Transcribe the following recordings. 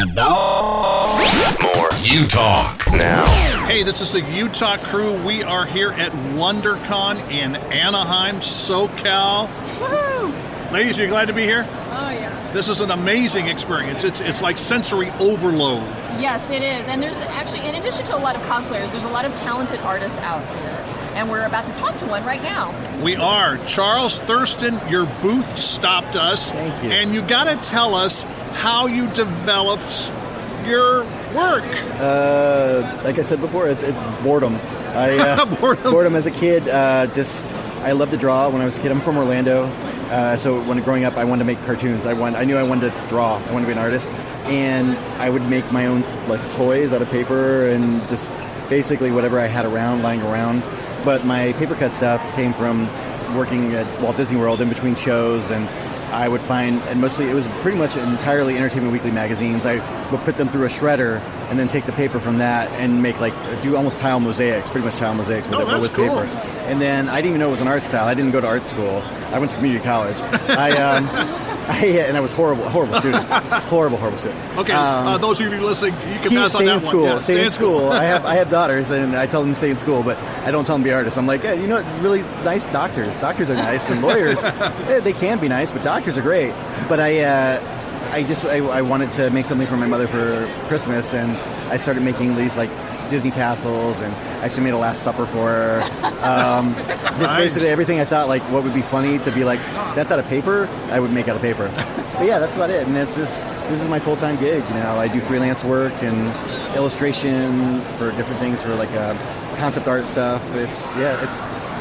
And now, more U Talk now. Hey, this is the Utah crew. We are here at WonderCon in Anaheim, SoCal. Woohoo! Ladies, are you glad to be here? Oh, yeah. This is an amazing experience. It's like sensory overload. Yes, it is. And there's actually, in addition to a lot of cosplayers, there's a lot of talented artists out here. And we're about to talk to one right now. We are. Charles Thurston, your booth stopped us. Thank you. And you got to tell us how you developed your work. Like I said before, it's boredom. Boredom as a kid. I loved to draw when I was a kid. I'm from Orlando, so when growing up, I wanted to make cartoons. I knew I wanted to draw. I wanted to be an artist, and I would make my own like toys out of paper and just basically whatever I had lying around. But my paper cut stuff came from working at Walt Disney World in between shows, and I would find, and mostly it was pretty much entirely Entertainment Weekly magazines. I would put them through a shredder and then take the paper from that and make do almost tile mosaics, pretty much tile mosaics with cool. paper. And then I didn't even know it was an art style. I didn't go to art school. I went to community college. And I was horrible student. horrible student. Okay, those of you listening, you can pass on that school, one. Yeah, stay in school. I have daughters, and I tell them to stay in school, but I don't tell them to be artists. I'm like, yeah, you know, really nice doctors. Doctors are nice, and lawyers, they can be nice, but doctors are great. But I wanted to make something for my mother for Christmas, and I started making these like Disney castles, and actually made a Last Supper for her. Just basically everything I thought like what would be funny to be like, that's out of paper, I would make out of paper. But yeah, that's about it. And this is my full-time gig. You know, I do freelance work and illustration for different things, for like concept art stuff. It's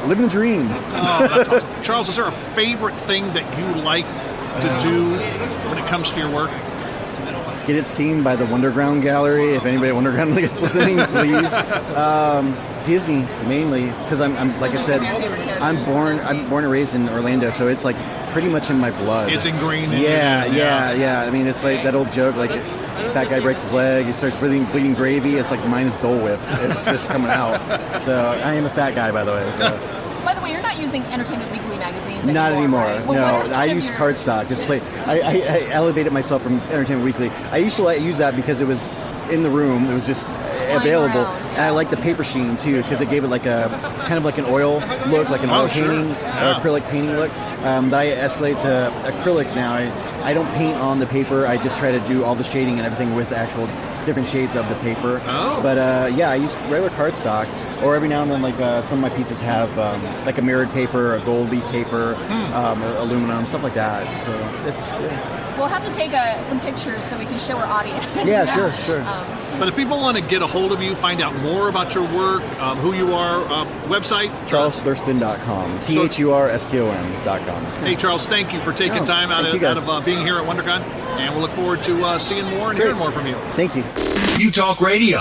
living the dream. Oh, that's awesome. Charles, is there a favorite thing that you like to do when it comes to your work? Get it seen by the Wonderground Gallery. If anybody at Wonderground is listening, please. Disney mainly, because I'm like I said, I'm born and raised in Orlando, so it's like pretty much in my blood. It's ingrained. Yeah. I mean, it's like that old joke, like fat guy breaks his leg, he starts bleeding gravy. It's like mine is Dole Whip. It's just coming out. So I am a fat guy, by the way. So. By the way, you're not using Entertainment Weekly magazines anymore. Not anymore. Right? Well, no, I use cardstock. I elevated myself from Entertainment Weekly. I used to use that because it was in the room. It was just available, and I like the paper sheen too because it gave it like a kind of like an oil look, like an oil painting or acrylic painting look. But I escalate to acrylics now. I don't paint on the paper. I just try to do all the shading and everything with the actual different shades of the paper. But I use regular cardstock, or every now and then, like some of my pieces have like a mirrored paper, a gold leaf paper, aluminum, stuff like that. So it's. We'll have to take some pictures so we can show our audience. Yeah, sure. But if people want to get a hold of you, find out more about your work, who you are, website? CharlesThurston.com. THURSTON.com. Hey, Charles, thank you for taking time out of being here at WonderCon, and we'll look forward to seeing more and hearing more from you. Thank you. U Talk Radio.